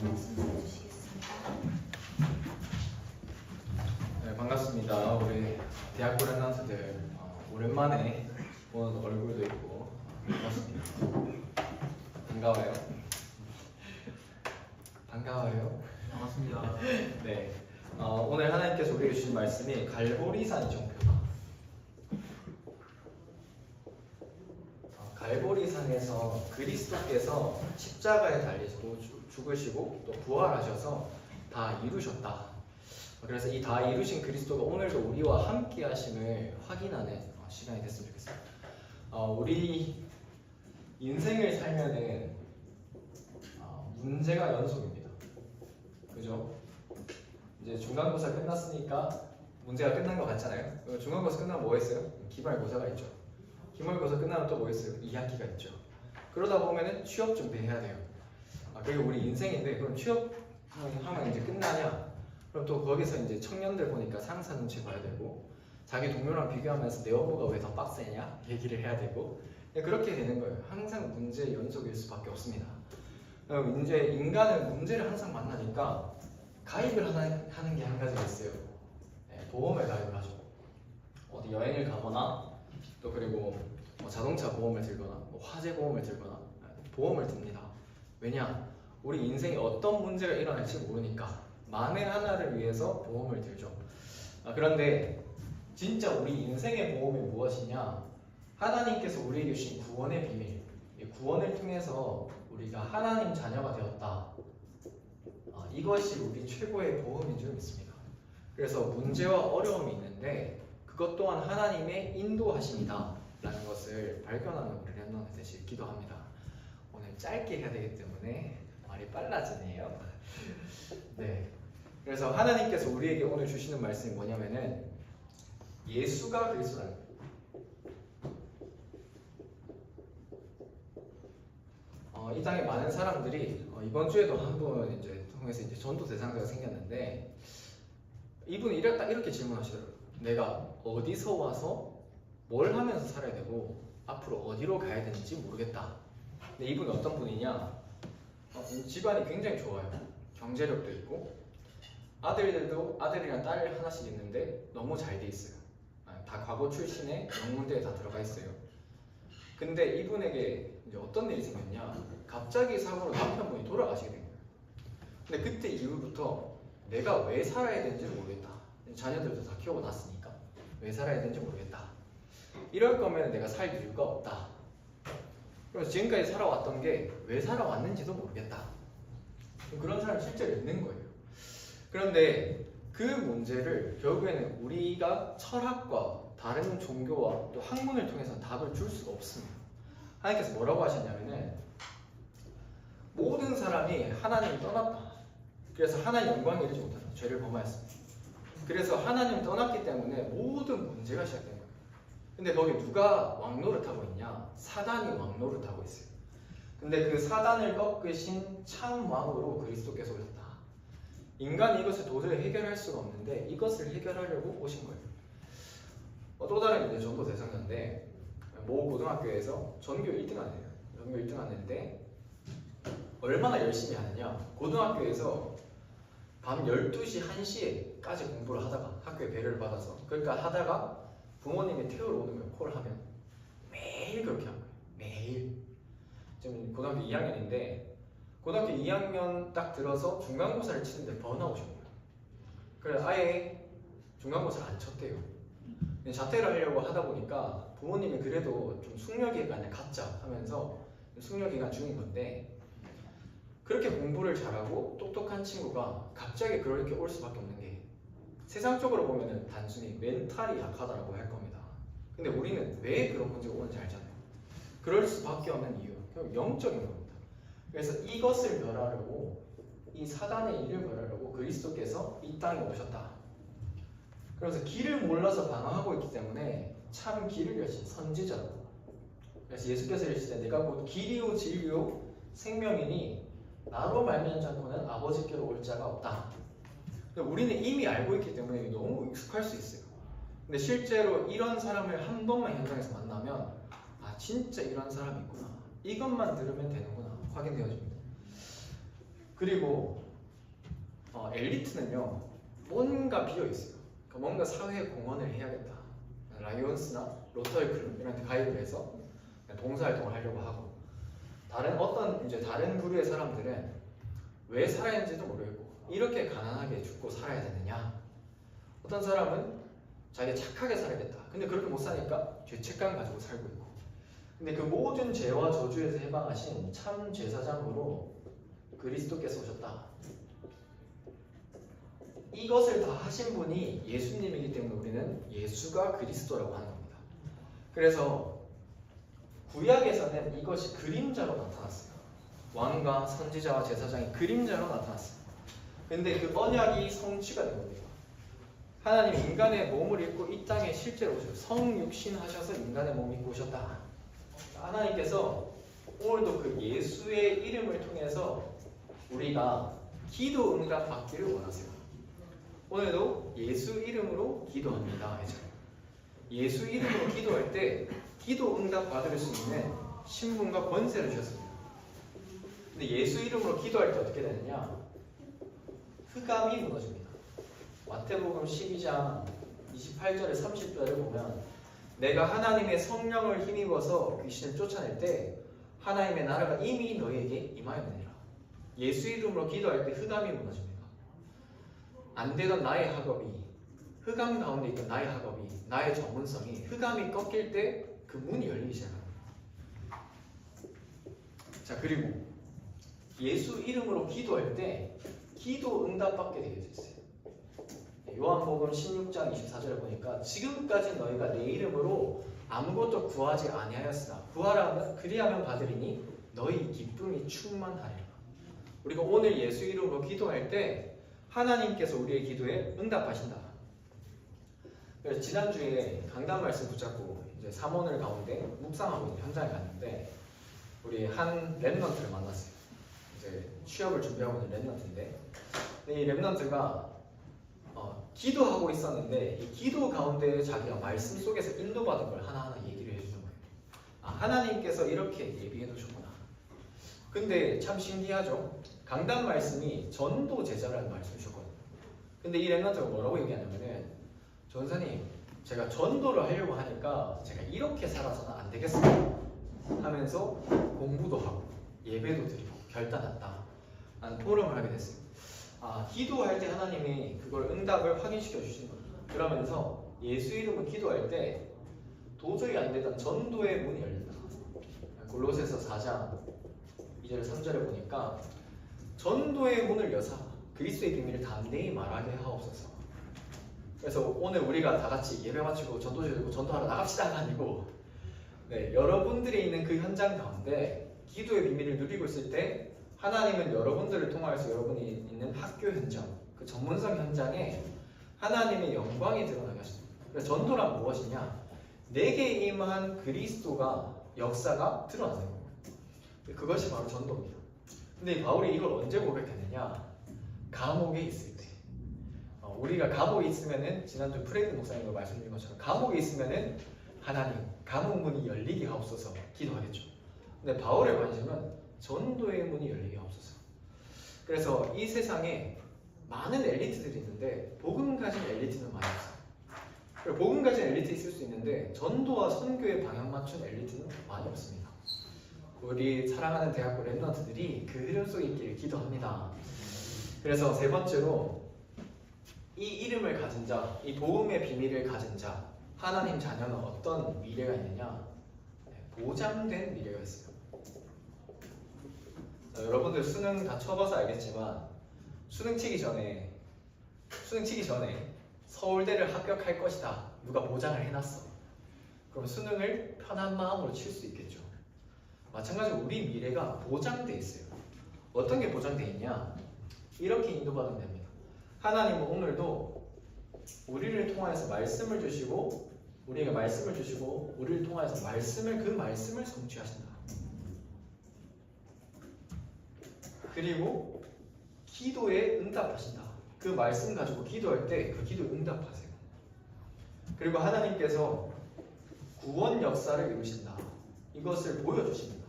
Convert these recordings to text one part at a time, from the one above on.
말씀해 주시겠습니다. 네, 반갑습니다. 우리 대학교 랩런트들 오랜만에 보는 얼굴도 있고 반갑습니다. 반가워요. 반가워요. 반갑습니다. 네, 오늘 하나님께서 우리에게 주신 말씀이 갈보리산이 정표다. 갈보리산에서 그리스도께서 십자가에 달리시고 죽으시고 또 부활하셔서 다 이루셨다. 그래서 이 다 이루신 그리스도가 오늘도 우리와 함께 하심을 확인하는 시간이 됐으면 좋겠어요. 우리 인생을 살면은 문제가 연속입니다. 그죠? 이제 중간고사 끝났으니까 문제가 끝난 것 같잖아요. 중간고사 끝나면 뭐 했어요? 기말고사가 있죠. 기말고사 끝나면 또 뭐 했어요? 2학기가 있죠. 그러다 보면은 취업 준비해야 돼요. 그게 우리 인생인데, 그럼 취업하면 이제 끝나냐? 그럼 또 거기서 이제 청년들 보니까 상사 눈치 봐야 되고, 자기 동료랑 비교하면서 내 업무가 왜 더 빡세냐? 얘기를 해야 되고, 그렇게 되는 거예요. 항상 문제 연속일 수밖에 없습니다. 이제 인간은 문제를 항상 만나니까 가입을 하는 게 한 가지가 있어요. 보험을 가입을 하죠. 어디 여행을 가거나 또 그리고 자동차 보험을 들거나 화재 보험을 들거나 보험을 듭니다. 왜냐? 우리 인생에 어떤 문제가 일어날지 모르니까 만에 하나를 위해서 보험을 들죠. 그런데 진짜 우리 인생의 보험이 무엇이냐? 하나님께서 우리에게 주신 구원의 비밀, 이 구원을 통해서 우리가 하나님 자녀가 되었다. 이것이 우리 최고의 보험인 줄 믿습니다. 그래서 문제와 어려움이 있는데 그것 또한 하나님의 인도하심이다 라는 것을 발견하는 우리 랩런트 되시길 기도합니다. 오늘 짧게 해야 되기 때문에 말이 빨라지네요. 네. 그래서 하나님께서 우리에게 오늘 주시는 말씀이 뭐냐면은 예수가 그리스도라는 거예요. 이 땅에 많은 사람들이 이번 주에도 한 분 이제 통해서 이제 전도 대상자가 생겼는데 이분이 이렇게 질문하시더라고요. 내가 어디서 와서 뭘 하면서 살아야 되고 앞으로 어디로 가야 되는지 모르겠다. 근데 이분이 어떤 분이냐? 집안이 굉장히 좋아요. 경제력도 있고 아들이랑 딸 하나씩 있는데 너무 잘 돼 있어요. 다 과거 출신의 명문대에 다 들어가 있어요. 근데 이분에게 이제 어떤 일이 생겼냐? 갑자기 사고로 남편분이 돌아가시게 된 거예요. 근데 그때 이후부터 내가 왜 살아야 되는지 모르겠다. 자녀들도 다 키우고 났으니까 왜 살아야 되는지 모르겠다. 이럴 거면 내가 살 이유가 없다. 그래서 지금까지 살아왔던 게 왜 살아왔는지도 모르겠다. 그런 사람이 실제로 있는 거예요. 그런데 그 문제를 결국에는 우리가 철학과 다른 종교와 또 학문을 통해서 답을 줄 수가 없습니다. 하나님께서 뭐라고 하셨냐면은 모든 사람이 하나님을 떠났다. 그래서 하나님 영광을 이루지 못한다. 죄를 범하였습니다. 그래서 하나님을 떠났기 때문에 모든 문제가 시작된 거예요. 근데 거기 누가 왕노릇하고 있냐? 사단이 왕노릇하고 있어요. 근데 그 사단을 꺾으신 참 왕으로 그리스도께서 오셨다. 인간이 이것을 도저히 해결할 수가 없는데 이것을 해결하려고 오신 거예요. 또 다른 이제 전도 대상자인데 모 고등학교에서 전교 1등 하네요. 전교 1등 하는데 얼마나 열심히 하느냐? 고등학교에서 밤 12시, 1시에까지 공부를 하다가 학교에 배려를 받아서 그러니까 하다가 부모님이 태우러 오는 거예요. 콜을 하면 매일 그렇게 한 거예요. 매일. 지금 고등학교 2학년인데 고등학교 2학년 딱 들어서 중간고사를 치는데 번아웃이 온 거예요. 그래서 아예 중간고사를 안 쳤대요. 자퇴를 하려고 하다 보니까 부모님이 그래도 좀 숙려기간을 갖자 하면서 숙려기간 중인 건데 그렇게 공부를 잘하고 똑똑한 친구가 갑자기 그렇게 올 수밖에 없는 게 세상적으로 보면은 단순히 멘탈이 약하다라고 할 겁니다. 근데 우리는 왜 그런 문제가 오는지 알잖아요. 그럴 수밖에 없는 이유, 결국 영적인 겁니다. 그래서 이것을 멸하려고 이 사단의 일을 멸하려고 그리스도께서 이 땅에 오셨다. 그래서 길을 몰라서 방황하고 있기 때문에 참 길을 여신 선지자로. 그래서 예수께서 이르시되 내가 곧 길이요 진리요 생명이니 나로 말미암지 않고는 아버지께로 올 자가 없다. 우리는 이미 알고 있기 때문에 너무 익숙할 수 있어요. 근데 실제로 이런 사람을 한 번만 현장에서 만나면 진짜 이런 사람이 있구나. 이것만 들으면 되는구나. 확인되어집니다. 그리고 엘리트는요 뭔가 비어 있어요. 그러니까 뭔가 사회 공헌을 해야겠다. 라이온스나 로터리 클럽 이런 데 가입을 해서 봉사활동을 하려고 하고, 다른 부류의 사람들은 왜 살아있는지도 모르겠고 이렇게 가난하게 죽고 살아야 되느냐. 어떤 사람은 자기가 착하게 살아야겠다. 근데 그렇게 못 사니까 죄책감 가지고 살고 있고. 근데 그 모든 죄와 저주에서 해방하신 참 제사장으로 그리스도께서 오셨다. 이것을 다 하신 분이 예수님이기 때문에 우리는 예수가 그리스도라고 하는 겁니다. 그래서 구약에서는 이것이 그림자로 나타났어요. 왕과 선지자와 제사장이 그림자로 나타났어요. 근데 그 언약이 성취가 된 겁니다. 하나님 인간의 몸을 입고 이 땅에 실제로 오셔서 성육신 하셔서 인간의 몸을 입고 오셨다. 하나님께서 오늘도 그 예수의 이름을 통해서 우리가 기도 응답 받기를 원하세요. 오늘도 예수 이름으로 기도합니다. 예수 이름으로 기도할 때 기도 응답 받을 수 있는 신분과 권세를 주셨습니다. 근데 예수 이름으로 기도할 때 어떻게 되느냐? 흑암이 무너집니다. 마태복음 12장 28절에 30절을 보면 내가 하나님의 성령을 힘입어서 귀신을 쫓아낼 때 하나님의 나라가 이미 너희에게 임하였느니라. 예수 이름으로 기도할 때 흑암이 무너집니다. 안 되던 나의 학업이, 흑암 가운데 있던 나의 학업이, 나의 전문성이 흑암이 꺾일 때 그 문이 열리기 시작합니다. 자, 그리고 예수 이름으로 기도할 때 기도 응답받게 되어 있어요. 요한복음 16장 24절에 보니까 지금까지 너희가 내 이름으로 아무것도 구하지 아니하였으나 구하라 그리하면 받으리니 너희 기쁨이 충만하리라. 우리가 오늘 예수 이름으로 기도할 때 하나님께서 우리의 기도에 응답하신다. 그래서 지난주에 강단 말씀 붙잡고 이제 사모늘 가운데 묵상하고 있는 현장에 갔는데 우리 한 랩런트를 만났어요. 이제 취업을 준비하고 있는 랩런트인데 이 랩런트가 기도하고 있었는데 이 기도 가운데 자기가 말씀 속에서 인도받은 걸 하나하나 얘기를 해주는 거예요. 하나님께서 이렇게 예비해 두셨구나. 근데 참 신기하죠. 강단 말씀이 전도 제자라는 말씀을 주셨거든요. 근데 이 랩런트가 뭐라고 얘기하냐면은 전사님 제가 전도를 하려고 하니까 제가 이렇게 살아서는 안 되겠어요 하면서 공부도 하고 예배도 드리고 결단했다 라는 토론을 하게 됐어요. 기도할 때 하나님이 그걸 응답을 확인시켜 주신 겁니다. 그러면서 예수 이름으로 기도할 때 도저히 안 되던 전도의 문이 열린다. 골로새서 4장 2절 3절에 보니까 전도의 문을 여사 그리스도의 비밀을 담대히 말하게 하옵소서. 그래서 오늘 우리가 다 같이 예배 마치고 전도제 들고 전도하러 나갑시다가 아니고 여러분들이 있는 그 현장 가운데 기도의 비밀을 누리고 있을 때 하나님은 여러분들을 통하여서 여러분이 있는 학교 현장, 그 전문성 현장에 하나님의 영광이 드러나게 하십니다. 그래서 전도란 무엇이냐? 내게 임한 그리스도가 역사가 드러나는 거예요. 그것이 바로 전도입니다. 근데 바울이 이걸 언제 고백했느냐? 감옥에 있을 때. 우리가 감옥에 있으면은 지난주 프레드 목사님과 말씀드린 것처럼 감옥에 있으면은 하나님 감옥 문이 열리게 하옵소서 기도하겠죠. 근데 바울의 관심은 전도의 문이 열리게 하옵소서. 그래서 이 세상에 많은 엘리트들이 있는데 복음 가진 엘리트는 많이 없어요. 그리고 복음 가진 엘리트 있을 수 있는데 전도와 선교에 방향 맞춘 엘리트는 많이 없습니다. 우리 사랑하는 대학교 랩런트들이 그 흐름 속에 있기를 기도합니다. 그래서 세 번째로 이 이름을 가진 자, 이 복음의 비밀을 가진 자, 하나님 자녀는 어떤 미래가 있느냐? 보장된 미래가 있어요. 자, 여러분들 수능 다 쳐봐서 알겠지만 수능 치기 전에 서울대를 합격할 것이다 누가 보장을 해놨어. 그럼 수능을 편한 마음으로 칠 수 있겠죠. 마찬가지로 우리 미래가 보장돼 있어요. 어떤 게 보장돼 있냐? 이렇게 인도받으면 됩니다. 하나님은 오늘도 우리를 통하여서 말씀을 주시고 우리에게 말씀을 주시고 우리를 통하여서 그 말씀을 성취하신다. 그리고 기도에 응답하신다. 그 말씀 가지고 기도할 때 그 기도에 응답하세요. 그리고 하나님께서 구원 역사를 이루신다. 이것을 보여주십니다.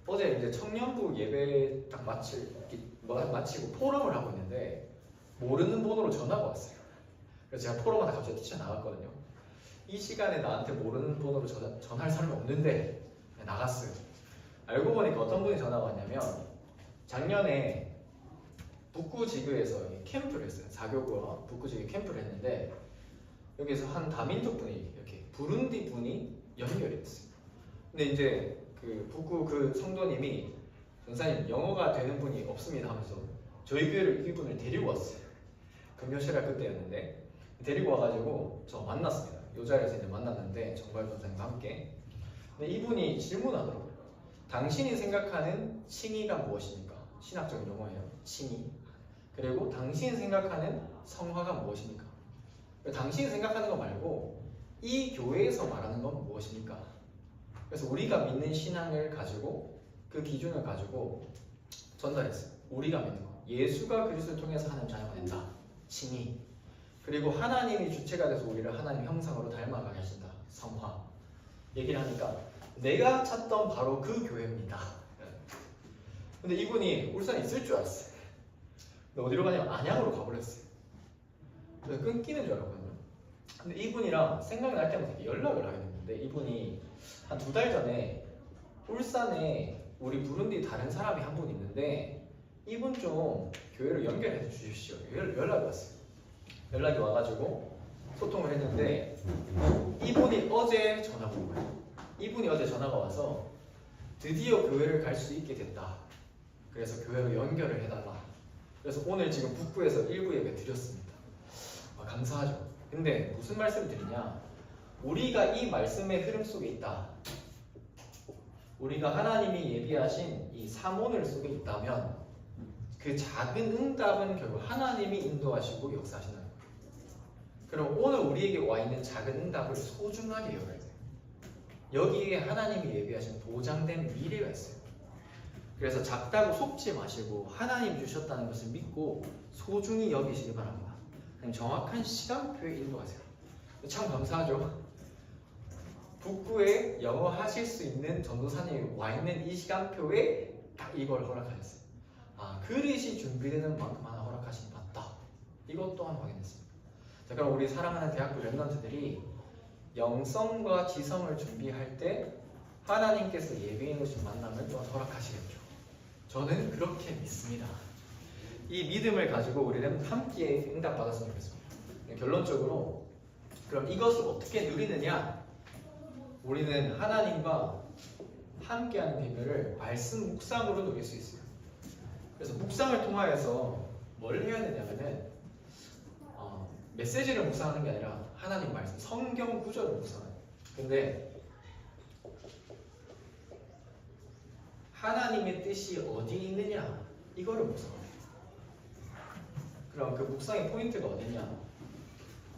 어제 이제 청년부 예배 딱 마치고 포럼을 하고 있는데 모르는 번호로 전화가 왔어요. 그래서 제가 포럼하다 갑자기 뛰쳐나갔거든요. 이 시간에 나한테 모르는 번호로 전화할 사람이 없는데 나갔어요. 알고 보니까 어떤 분이 전화가 왔냐면 작년에 북구지구에서 캠프를 했어요. 4교구와 북구지구 캠프를 했는데 여기서 한 다민족 분이 이렇게 부룬디 분이 연결이 됐어요. 근데 이제 그 북구 그 성도님이 전사님 영어가 되는 분이 없습니다 하면서 저희 교회를 이분을 데리고 왔어요. 금요시라 그때였는데 데리고 와가지고 저 만났습니다. 이 자리에서 이제 만났는데 정발 전사님과 함께. 근데 이분이 질문하더라고요. 당신이 생각하는 칭의가 무엇입니까? 신학적인 용어예요. 칭의. 그리고 당신이 생각하는 성화가 무엇입니까? 당신이 생각하는 거 말고 이 교회에서 말하는 건 무엇입니까? 그래서 우리가 믿는 신앙을 가지고 그 기준을 가지고 전달했어요. 우리가 믿는 거. 예수가 그리스도를 통해서 하나님 자녀가 된다. 칭의. 그리고 하나님이 주체가 돼서 우리를 하나님 형상으로 닮아가게 하신다. 성화. 얘기를 하니까 내가 찾던 바로 그 교회입니다. 근데 이분이 울산에 있을 줄 알았어요. 근데 어디로 가냐면 안양으로 가버렸어요. 그래서 끊기는 줄 알았거든요. 근데 이분이랑 생각날 때마다 연락을 하게 됐는데 이분이 한 2달 전에 울산에 우리 부룬디 다른 사람이 한 분 있는데 이분 좀 교회로 연결해 주십시오. 연락이 왔어요. 연락이 와가지고 소통을 했는데 이분이 어제 전화가 온 거예요. 이분이 어제 전화가 와서 드디어 교회를 갈 수 있게 됐다. 그래서 교회로 연결을 해달라. 그래서 오늘 지금 북구에서 1부 예배 드렸습니다. 감사하죠. 근데 무슨 말씀을 드리냐? 우리가 이 말씀의 흐름 속에 있다. 우리가 하나님이 예비하신 이 사모늘 속에 있다면 그 작은 응답은 결국 하나님이 인도하시고 역사하신다는 거예요. 그럼 오늘 우리에게 와 있는 작은 응답을 소중하게 여겨야 돼요. 여기에 하나님이 예비하신 보장된 미래가 있어요. 그래서 작다고 속지 마시고 하나님 주셨다는 것을 믿고 소중히 여기시기 바랍니다. 정확한 시간표에 인도하세요. 참 감사하죠. 북구에 영어 하실 수 있는 전도사님이 와 있는 이 시간표에 딱 이걸 허락하셨어요. 그릇이 준비되는 만큼 하나 허락하신 맞다. 이것 또한 확인했습니다. 자, 그럼 우리 사랑하는 대학교 랩런트들이 영성과 지성을 준비할 때 하나님께서 예비해 놓으신 만남을 또한 허락하시겠죠. 저는 그렇게 믿습니다. 이 믿음을 가지고 우리는 함께 응답받았으면 좋겠습니다. 결론적으로 그럼 이것을 어떻게 누리느냐? 우리는 하나님과 함께하는 비밀을 말씀 묵상으로 누릴 수 있어요. 그래서 묵상을 통하여서 뭘 해야 되냐면은 메시지를 묵상하는 게 아니라 하나님 말씀, 성경 구절을 묵상해요. 근데 하나님의 뜻이 어디 있느냐 이거를 묵상해요. 그럼 그 묵상의 포인트가 어디냐?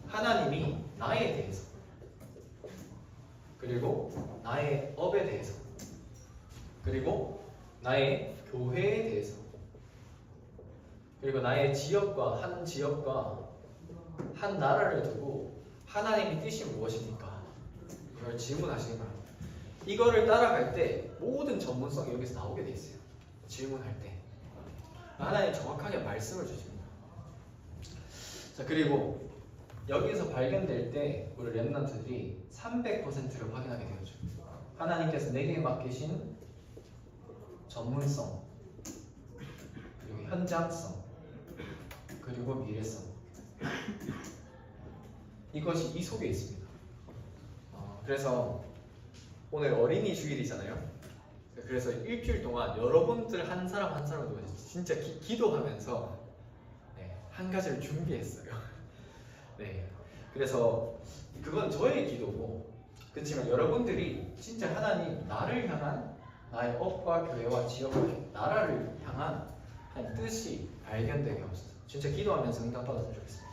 하나님이 나에 대해서, 그리고 나의 업에 대해서, 그리고 나의 교회에 대해서, 그리고 나의 지역과 한 나라를 두고 하나님의 뜻이 무엇입니까? 이걸 질문하시는 거예요. 이거를 따라갈 때 모든 전문성이 여기서 나오게 돼 있어요. 질문할 때 하나님 정확하게 말씀을 주십니다. 자, 그리고 여기서 발견될 때 우리 렘넌트들이 300%를 확인하게 되었죠. 하나님께서 내게 맡기신 전문성, 그리고 현장성, 그리고 미래성, 이것이 이 속에 있습니다. 그래서 오늘 어린이 주일이잖아요. 그래서 일주일 동안 여러분들 한 사람 한 사람을 두고 진짜 기도하면서 한 가지를 준비했어요. 네, 그래서 그건 저의 기도고, 그렇지만 여러분들이 진짜 하나님 나를 향한 나의 업과 교회와 지역과 나라를 향한 한 뜻이 발견되게 하옵소서. 진짜 기도하면서 응답받았으면 좋겠습니다.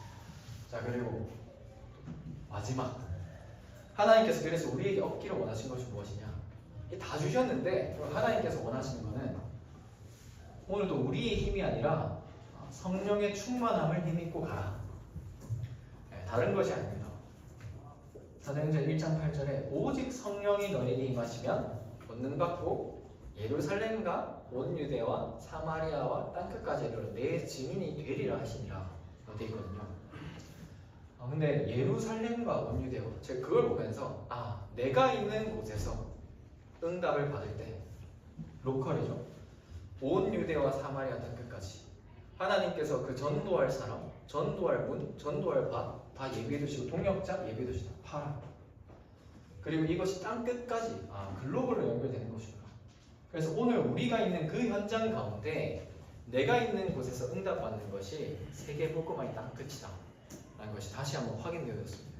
자, 그리고 마지막, 하나님께서 그래서 우리에게 얻기를 원하신 것이 무엇이냐? 다 주셨는데 하나님께서 원하시는 것은 오늘도 우리의 힘이 아니라 성령의 충만함을 힘입고 가라. 다른 것이 아닙니다. 사도행전 1장 8절에 오직 성령이 너에게 임하시면 권능 받고 예루살렘과 온 유대와 사마리아와 땅끝까지 이르러 내 증인이 되리라 하시니라 되어 있거든요. 근데 예루살렘과 온 유대와 제가 그걸 보면서 내가 있는 곳에서 응답을 받을 때 로컬이죠. 온 유대와 사마리아 땅끝까지 하나님께서 그 전도할 사람, 전도할 문, 전도할 밭 다 예비해 두시고 동역자 예비해 두시다 팔아. 그리고 이것이 땅끝까지 글로벌로 연결되는 것입니다. 그래서 오늘 우리가 있는 그 현장 가운데 내가 있는 곳에서 응답받는 것이 세계 복음화의 땅끝이다 라는 것이 다시 한번 확인되었습니다.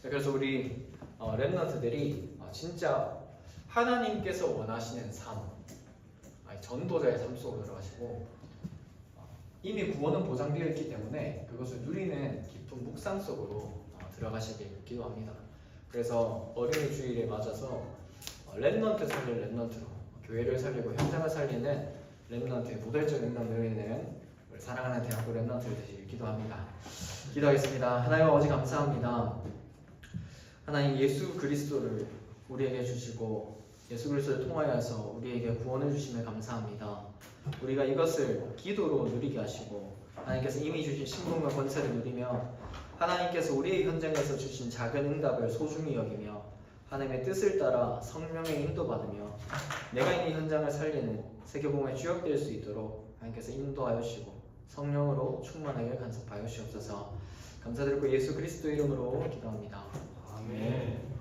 그래서 우리 렘넌트들이 진짜 하나님께서 원하시는 삶, 전도자의 삶 속으로 들어가시고 이미 구원은 보장되어 있기 때문에 그것을 누리는 깊은 묵상 속으로 들어가시길 기도합니다. 그래서 어린이 주일에 맞아서 렘넌트 살릴 렘넌트로 교회를 살리고 현장을 살리는 렘넌트의 모델적인 응답 누리는 우리 사랑하는 대학교 렘넌트를 되시길 기도합니다. 기도하겠습니다. 하나님 아버지 감사합니다. 하나님 예수 그리스도를 우리에게 주시고 예수 그리스도를 통하여서 우리에게 구원을 주심에 감사합니다. 우리가 이것을 기도로 누리게 하시고 하나님께서 이미 주신 신분과 권세를 누리며 하나님께서 우리의 현장에서 주신 작은 응답을 소중히 여기며 하나님의 뜻을 따라 성령의 인도받으며 내가 있는 현장을 살리는 세계복음의 주역될 수 있도록 하나님께서 인도하여 주시고 성령으로 충만하게 간섭하여 주시옵소서. 감사드리고 예수 그리스도 이름으로 기도합니다. 아멘.